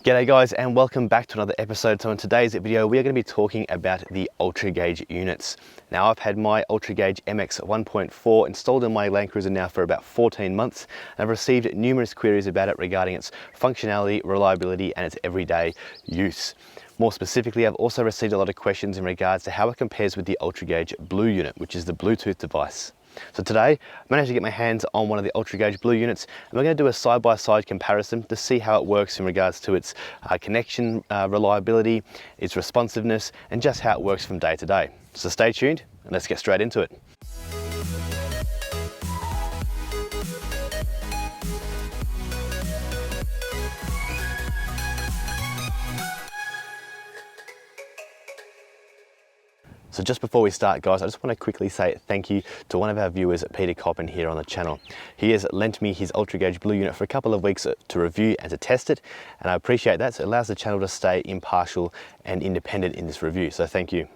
G'day guys, and welcome back to another episode. So in today's video we are going to be talking about the ULTRAGAUGE units. Now I've had my ULTRAGAUGE MX1.4 installed in my Land Cruiser now for about 14 months, and I've received numerous queries about it regarding its functionality, reliability and its everyday use. More specifically, I've also received a lot of questions in regards to how it compares with the ULTRAGAUGE Blue unit, which is the Bluetooth device. So today, I managed to get my hands on one of the ULTRAGAUGE Blue units, and we're going to do a side-by-side comparison to see how it works in regards to its connection reliability, its responsiveness, and just how it works from day to day. So stay tuned, and let's get straight into it. So just before we start, guys, I just want to quickly say thank you to one of our viewers, Peter Coppin, here on the channel. He has lent me his ULTRAGAUGE Blue unit for a couple of weeks to review and to test it, and I appreciate that. So it allows the channel to stay impartial and independent in this review, so thank you.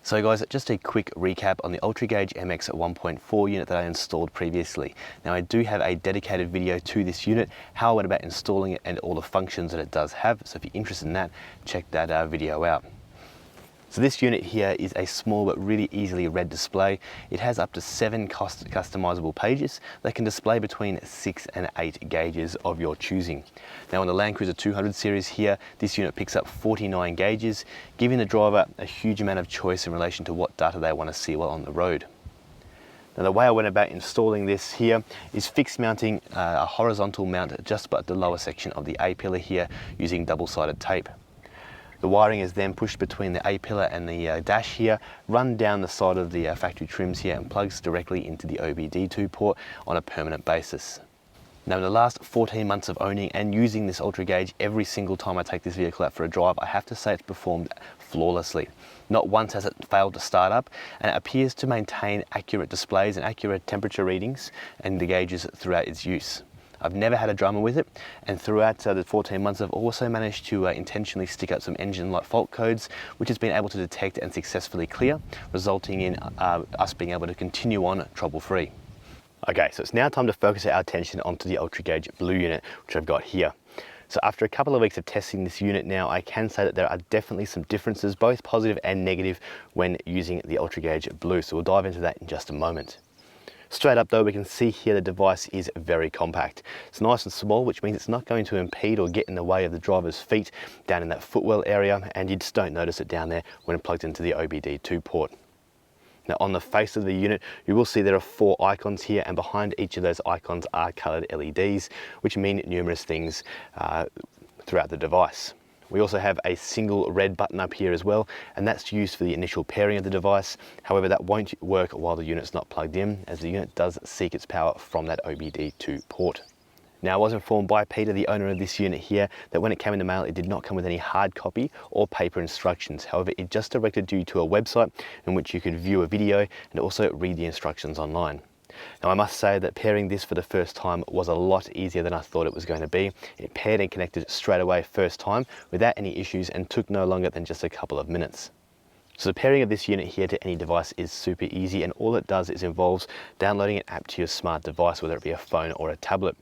So guys, just a quick recap on the ULTRAGAUGE MX1.4 unit that I installed previously. Now I do have a dedicated video to this unit, how I went about installing it and all the functions that it does have, so if you're interested in that, check that video out. So this unit here is a small but really easily read display. It has up to 7 customizable pages that can display between 6 and 8 gauges of your choosing. Now on the Land Cruiser 200 series here, this unit picks up 49 gauges, giving the driver a huge amount of choice in relation to what data they want to see while on the road. Now the way I went about installing this here is fixed mounting a horizontal mount just above the lower section of the A-pillar here using double-sided tape. The wiring is then pushed between the A-pillar and the dash here, run down the side of the factory trims here and plugs directly into the OBD2 port on a permanent basis. Now in the last 14 months of owning and using this ULTRAGAUGE, every single time I take this vehicle out for a drive, I have to say it's performed flawlessly. Not once has it failed to start up, and it appears to maintain accurate displays and accurate temperature readings and the gauges throughout its use. I've never had a drama with it, and throughout the 14 months I've also managed to intentionally stick up some engine light fault codes, which has been able to detect and successfully clear, resulting in us being able to continue on trouble-free. Okay, so it's now time to focus our attention onto the ULTRAGAUGE Blue unit, which I've got here. So after a couple of weeks of testing this unit now, I can say that there are definitely some differences, both positive and negative, when using the ULTRAGAUGE Blue, so we'll dive into that in just a moment. Straight up though, we can see here the device is very compact. It's nice and small, which means it's not going to impede or get in the way of the driver's feet down in that footwell area, and you just don't notice it down there when plugged into the OBD2 port. Now on the face of the unit, you will see there are 4 icons here, and behind each of those icons are coloured LEDs, which mean numerous things throughout the device. We also have a single red button up here as well, and that's used for the initial pairing of the device. However, that won't work while the unit's not plugged in, as the unit does seek its power from that OBD2 port. Now I was informed by Peter, the owner of this unit here, that when it came in the mail it did not come with any hard copy or paper instructions. However, it just directed you to a website in which you could view a video and also read the instructions online. Now I must say that pairing this for the first time was a lot easier than I thought it was going to be. It paired and connected straight away first time without any issues and took no longer than just a couple of minutes. So the pairing of this unit here to any device is super easy, and all it does is involves downloading an app to your smart device, whether it be a phone or a tablet.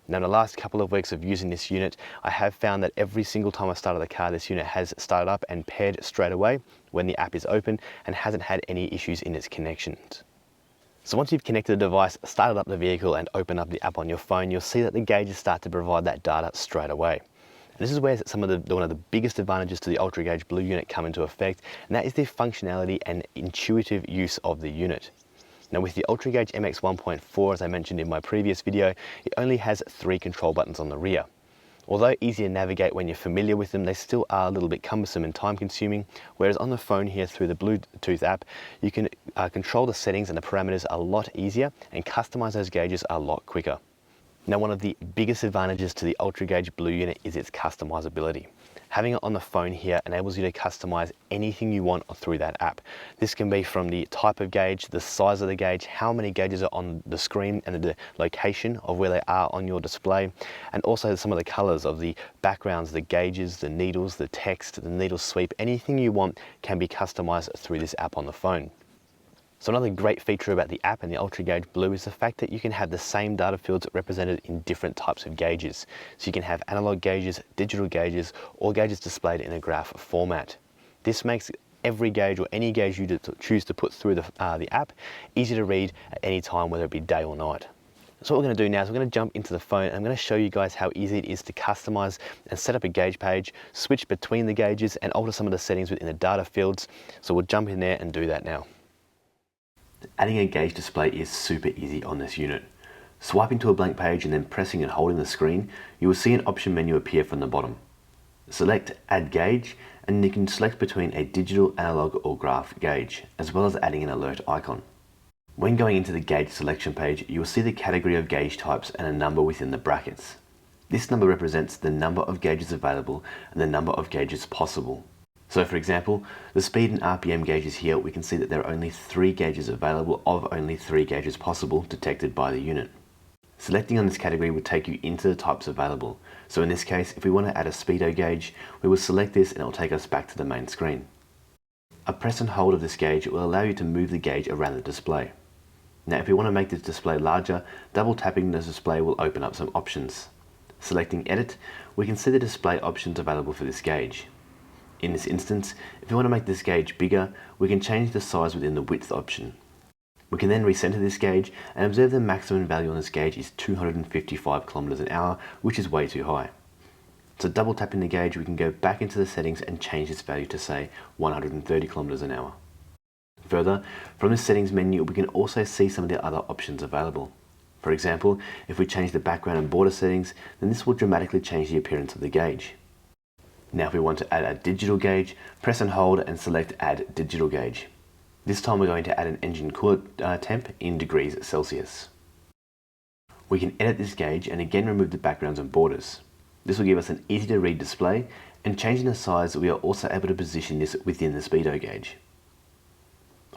Now in the last couple of weeks of using this unit, I have found that every single time I started the car, this unit has started up and paired straight away when the app is open and hasn't had any issues in its connections. So once you've connected the device, started up the vehicle and opened up the app on your phone, you'll see that the gauges start to provide that data straight away. And this is where one of the biggest advantages to the ULTRAGAUGE Blue unit come into effect, and that is the functionality and intuitive use of the unit. Now with the ULTRAGAUGE MX1.4, as I mentioned in my previous video, it only has 3 control buttons on the rear. Although easy to navigate when you're familiar with them, they still are a little bit cumbersome and time consuming, whereas on the phone here through the Bluetooth app, you can control the settings and the parameters a lot easier and customize those gauges a lot quicker. Now one of the biggest advantages to the ULTRAGAUGE Blue unit is its customizability. Having it on the phone here enables you to customize anything you want through that app. This can be from the type of gauge, the size of the gauge, how many gauges are on the screen and the location of where they are on your display, and also some of the colors of the backgrounds, the gauges, the needles, the text, the needle sweep. Anything you want can be customized through this app on the phone. So another great feature about the app and the ULTRAGAUGE Blue is the fact that you can have the same data fields represented in different types of gauges. So you can have analog gauges, digital gauges, or gauges displayed in a graph format. This makes every gauge or any gauge you choose to put through the app easy to read at any time, whether it be day or night. So what we're going to do now is we're going to jump into the phone and I'm going to show you guys how easy it is to customize and set up a gauge page, switch between the gauges and alter some of the settings within the data fields. So we'll jump in there and do that now. Adding a gauge display is super easy on this unit. Swiping to a blank page and then pressing and holding the screen, you will see an option menu appear from the bottom. Select Add Gauge and you can select between a digital, analog or graph gauge, as well as adding an alert icon. When going into the gauge selection page, you will see the category of gauge types and a number within the brackets. This number represents the number of gauges available and the number of gauges possible. So for example, the speed and RPM gauges here, we can see that there are only 3 gauges available of only 3 gauges possible detected by the unit. Selecting on this category will take you into the types available. So in this case, if we want to add a speedo gauge, we will select this and it will take us back to the main screen. A press and hold of this gauge will allow you to move the gauge around the display. Now if we want to make this display larger, double tapping the display will open up some options. Selecting Edit, we can see the display options available for this gauge. In this instance, if we want to make this gauge bigger, we can change the size within the width option. We can then recenter this gauge and observe the maximum value on this gauge is 255 kilometers an hour, which is way too high. So double tapping the gauge, we can go back into the settings and change this value to say 130 kilometers an hour. Further, from the settings menu, we can also see some of the other options available. For example, if we change the background and border settings, then this will dramatically change the appearance of the gauge. Now if we want to add a digital gauge, press and hold and select Add Digital Gauge. This time we're going to add an engine coolant temp in degrees Celsius. We can edit this gauge and again remove the backgrounds and borders. This will give us an easy to read display, and changing the size, we are also able to position this within the speedo gauge.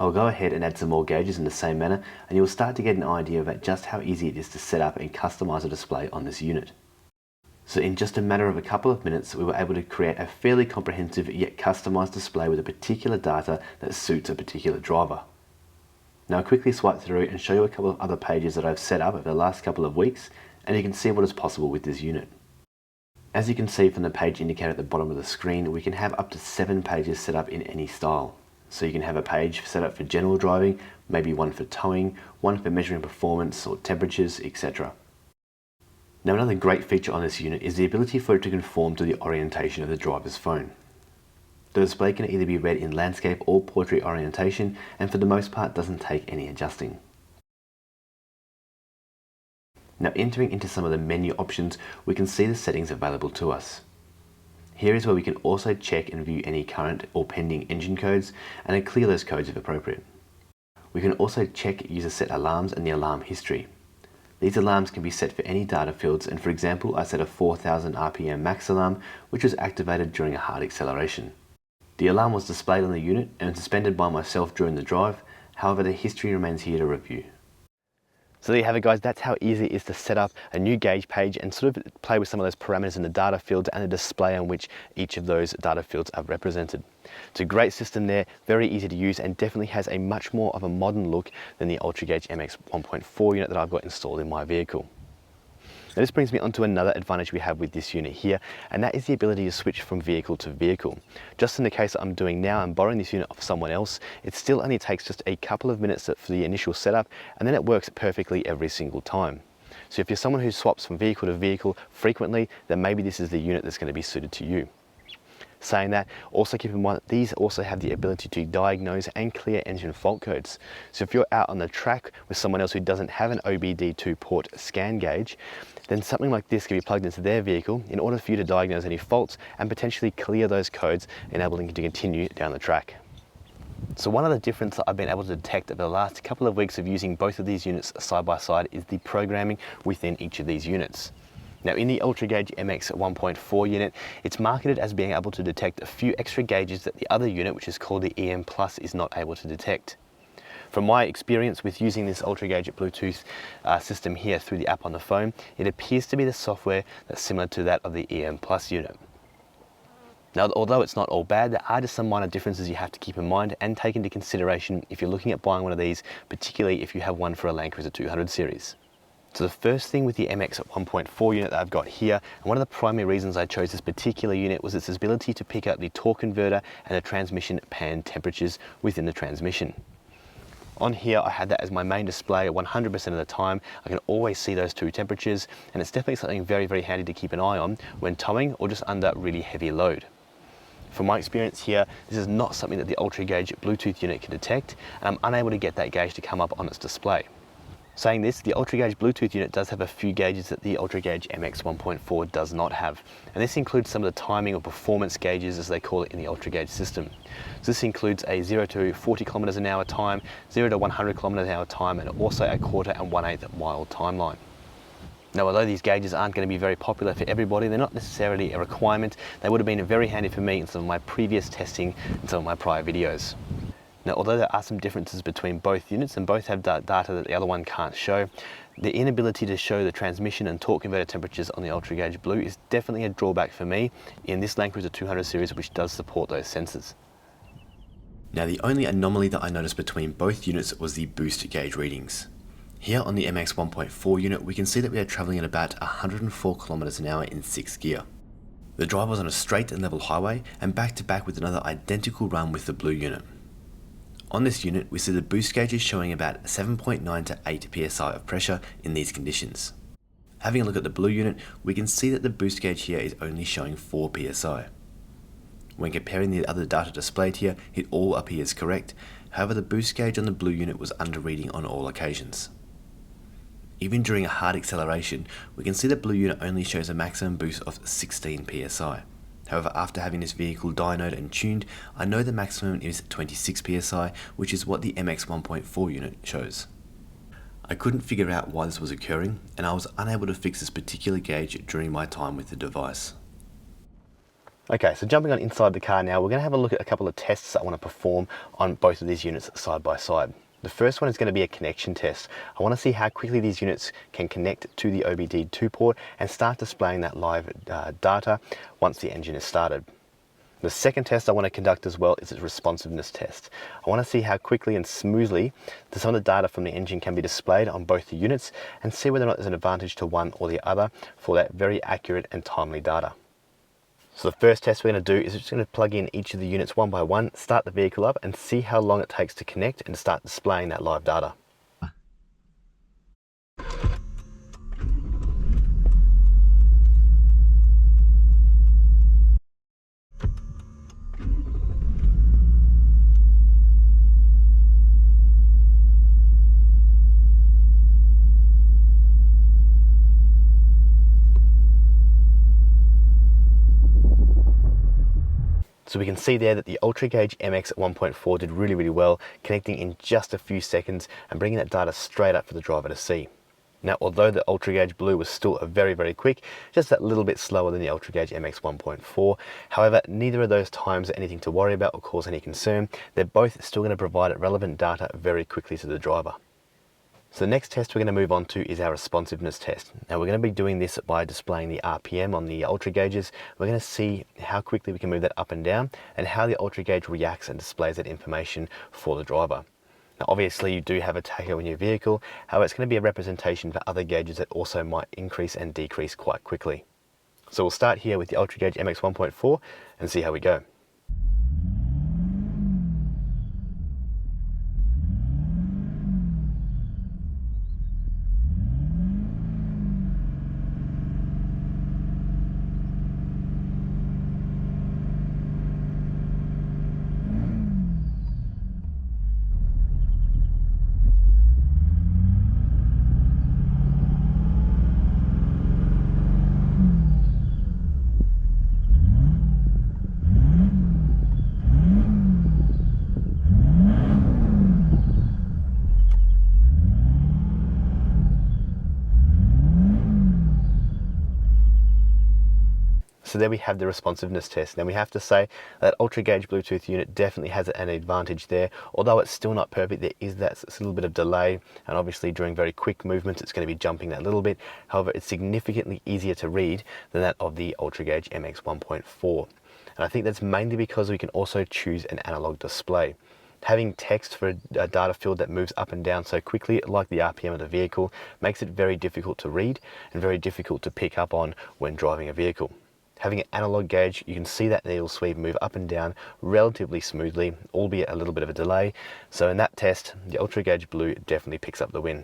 I'll go ahead and add some more gauges in the same manner and you'll start to get an idea about just how easy it is to set up and customize a display on this unit. So in just a matter of a couple of minutes, we were able to create a fairly comprehensive yet customized display with a particular data that suits a particular driver. Now I'll quickly swipe through and show you a couple of other pages that I've set up over the last couple of weeks, and you can see what is possible with this unit. As you can see from the page indicator at the bottom of the screen, we can have up to 7 pages set up in any style. So you can have a page set up for general driving, maybe one for towing, one for measuring performance or temperatures, etc. Now another great feature on this unit is the ability for it to conform to the orientation of the driver's phone. The display can either be read in landscape or portrait orientation, and for the most part doesn't take any adjusting. Now entering into some of the menu options, we can see the settings available to us. Here is where we can also check and view any current or pending engine codes and clear those codes if appropriate. We can also check user set alarms and the alarm history. These alarms can be set for any data fields, and for example, I set a 4000 RPM max alarm, which was activated during a hard acceleration. The alarm was displayed on the unit and suspended by myself during the drive, however the history remains here to review. So there you have it guys, that's how easy it is to set up a new gauge page and sort of play with some of those parameters in the data fields and the display on which each of those data fields are represented. It's a great system there, very easy to use, and definitely has a much more of a modern look than the ULTRAGAUGE MX1.4 unit that I've got installed in my vehicle. Now this brings me on to another advantage we have with this unit here, and that is the ability to switch from vehicle to vehicle. Just in the case that I'm doing now, I'm borrowing this unit off someone else. It still only takes just a couple of minutes for the initial setup, and then it works perfectly every single time. So if you're someone who swaps from vehicle to vehicle frequently, then maybe this is the unit that's going to be suited to you. Saying that, also keep in mind that these also have the ability to diagnose and clear engine fault codes. So if you're out on the track with someone else who doesn't have an OBD2 port scan gauge, then something like this can be plugged into their vehicle in order for you to diagnose any faults and potentially clear those codes, enabling you to continue down the track. So one other difference that I've been able to detect over the last couple of weeks of using both of these units side by side is the programming within each of these units. Now in the ULTRAGAUGE MX1.4 unit, it's marketed as being able to detect a few extra gauges that the other unit, which is called the EM Plus, is not able to detect. From my experience with using this ULTRAGAUGE Bluetooth system here through the app on the phone, it appears to be the software that's similar to that of the EM Plus unit. Now, although it's not all bad, there are just some minor differences you have to keep in mind and take into consideration if you're looking at buying one of these, particularly if you have one for a Land Cruiser 200 series. So the first thing with the MX1.4 unit that I've got here, and one of the primary reasons I chose this particular unit was its ability to pick up the torque converter and the transmission pan temperatures within the transmission. On here, I had that as my main display 100% of the time. I can always see those two temperatures, and it's definitely something very, very handy to keep an eye on when towing or just under really heavy load. From my experience here, this is not something that the ULTRAGAUGE Bluetooth unit can detect, and I'm unable to get that gauge to come up on its display. Saying this, the ULTRAGAUGE Bluetooth unit does have a few gauges that the ULTRAGAUGE MX1.4 does not have, and this includes some of the timing or performance gauges as they call it in the ULTRAGAUGE system. So this includes a 0 to 40 kilometers an hour time, 0 to 100 kilometers an hour time, and also a 1/4 and 1/8 mile timeline. Now, although these gauges aren't going to be very popular for everybody, they're not necessarily a requirement. They would have been very handy for me in some of my previous testing and some of my prior videos. Now, although there are some differences between both units and both have data that the other one can't show, the inability to show the transmission and torque converter temperatures on the ULTRAGAUGE Blue is definitely a drawback for me in this Land Cruiser 200 series, which does support those sensors. Now, the only anomaly that I noticed between both units was the boost gauge readings. Here on the MX1.4 unit, we can see that we are traveling at about 104 kilometers an hour in 6th gear. The drive was on a straight and level highway and back to back with another identical run with the Blue unit. On this unit, we see the boost gauge is showing about 7.9 to 8 psi of pressure in these conditions. Having a look at the Blue unit, we can see that the boost gauge here is only showing 4 psi. When comparing the other data displayed here, it all appears correct. However, the boost gauge on the Blue unit was under reading on all occasions. Even during a hard acceleration, we can see the Blue unit only shows a maximum boost of 16 psi. However, after having this vehicle dynoed and tuned, I know the maximum is 26 psi, which is what the MX1.4 unit shows. I couldn't figure out why this was occurring, and I was unable to fix this particular gauge during my time with the device. Okay, so jumping on inside the car now, we're going to have a look at a couple of tests I want to perform on both of these units side by side. The first one is going to be a connection test. I want to see how quickly these units can connect to the OBD2 port and start displaying that live data once the engine is started. The second test I want to conduct as well is a responsiveness test. I want to see how quickly and smoothly some of the data from the engine can be displayed on both the units and see whether or not there's an advantage to one or the other for that very accurate and timely data. So the first test we're going to do is just going to plug in each of the units one by one, start the vehicle up and see how long it takes to connect and start displaying that live data. So we can see there that the ULTRAGAUGE MX1.4 did really well, connecting in just a few seconds and bringing that data straight up for the driver to see. Now, although the ULTRAGAUGE Blue was still very quick, just that little bit slower than the ULTRAGAUGE MX1.4, however, neither of those times are anything to worry about or cause any concern. They're both still going to provide relevant data very quickly to the driver. So the next test we're going to move on to is our responsiveness test. Now we're going to be doing this by displaying the RPM on the ULTRAGAUGEs. We're going to see how quickly we can move that up and down and how the ULTRAGAUGE reacts and displays that information for the driver. Now obviously you do have a tacho in your vehicle, however it's going to be a representation for other gauges that also might increase and decrease quite quickly. So we'll start here with the ULTRAGAUGE MX1.4 and see how we go. So there we have the responsiveness test. Now we have to say that ultra-gauge Bluetooth unit definitely has an advantage there. Although it's still not perfect, there is that little bit of delay, and obviously during very quick movements it's going to be jumping that little bit. However, it's significantly easier to read than that of the ULTRAGAUGE MX1.4. And I think that's mainly because we can also choose an analog display. Having text for a data field that moves up and down so quickly, like the RPM of the vehicle, makes it very difficult to read and very difficult to pick up on when driving a vehicle. Having an analog gauge, you can see that needle sweep move up and down relatively smoothly, albeit a little bit of a delay. So in that test, the ULTRAGAUGE Blue definitely picks up the win.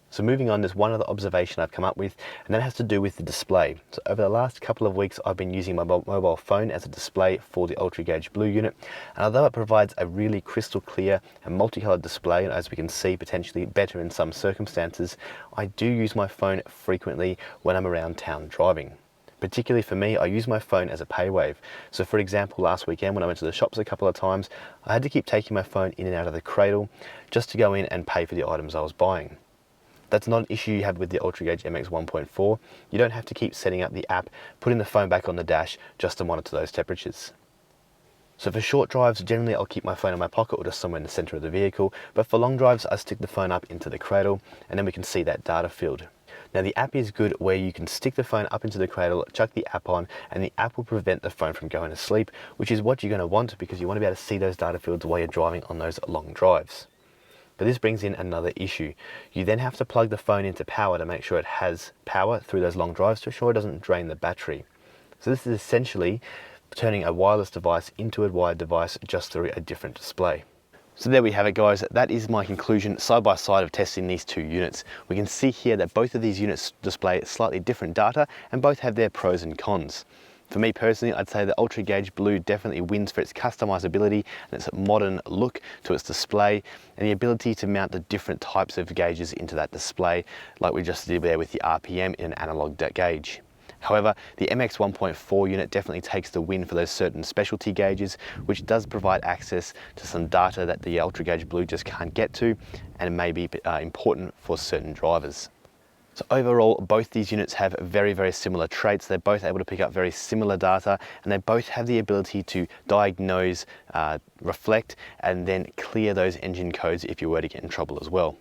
So moving on, there's one other observation I've come up with, and that has to do with the display. So over the last couple of weeks, I've been using my mobile phone as a display for the ULTRAGAUGE Blue unit. And although it provides a really crystal clear and multicolored display, and as we can see, potentially better in some circumstances, I do use my phone frequently when I'm around town driving. Particularly for me, I use my phone as a pay wave. So for example, last weekend when I went to the shops a couple of times, I had to keep taking my phone in and out of the cradle just to go in and pay for the items I was buying. That's not an issue you have with the ULTRAGAUGE MX1.4. You don't have to keep setting up the app, putting the phone back on the dash just to monitor those temperatures. So for short drives, generally I'll keep my phone in my pocket or just somewhere in the center of the vehicle, but for long drives, I stick the phone up into the cradle and then we can see that data field. Now the app is good where you can stick the phone up into the cradle, chuck the app on, and the app will prevent the phone from going to sleep, which is what you're going to want because you want to be able to see those data fields while you're driving on those long drives. But this brings in another issue. You then have to plug the phone into power to make sure it has power through those long drives to ensure it doesn't drain the battery. So this is essentially turning a wireless device into a wired device just through a different display. So there we have it, guys. That is my conclusion side by side of testing these two units. We can see here that both of these units display slightly different data and both have their pros and cons. For me personally, I'd say the ULTRAGAUGE Blue definitely wins for its customizability and its modern look to its display and the ability to mount the different types of gauges into that display, like we just did there with the RPM in an analog gauge. However, the MX1.4 unit definitely takes the win for those certain specialty gauges, which does provide access to some data that the ULTRAGAUGE Blue just can't get to and may be important for certain drivers. So overall, both these units have very, very similar traits. They're both able to pick up very similar data, and they both have the ability to diagnose, reflect, and then clear those engine codes if you were to get in trouble as well.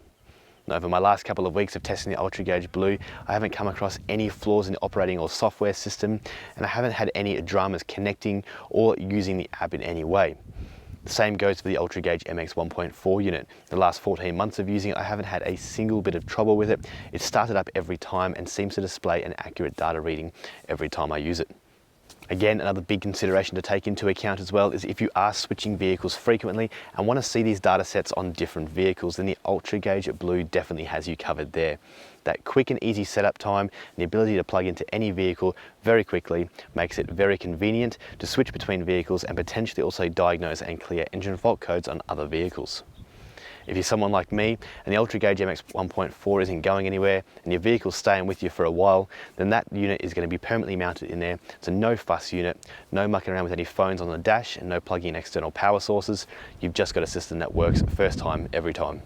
Now, over my last couple of weeks of testing the ULTRAGAUGE Blue, I haven't come across any flaws in the operating or software system, and I haven't had any dramas connecting or using the app in any way. The same goes for the ULTRAGAUGE MX1.4 unit. The last 14 months of using it, I haven't had a single bit of trouble with it. It started up every time and seems to display an accurate data reading every time I use it. Again, another big consideration to take into account as well is if you are switching vehicles frequently and want to see these data sets on different vehicles, then the ULTRAGAUGE Blue definitely has you covered there. That quick and easy setup time and the ability to plug into any vehicle very quickly makes it very convenient to switch between vehicles and potentially also diagnose and clear engine fault codes on other vehicles. If you're someone like me and the ULTRAGAUGE MX1.4 isn't going anywhere and your vehicle's staying with you for a while, then that unit is going to be permanently mounted in there. It's a no fuss unit, no mucking around with any phones on the dash and no plugging in external power sources. You've just got a system that works first time, every time.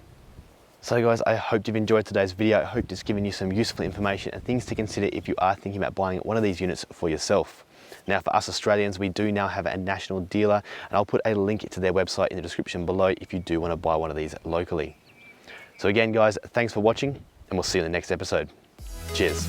So guys, I hope you've enjoyed today's video. I hope it's given you some useful information and things to consider if you are thinking about buying one of these units for yourself. Now for us Australians, we do now have a national dealer and I'll put a link to their website in the description below if you do want to buy one of these locally. So again guys, thanks for watching and we'll see you in the next episode. Cheers.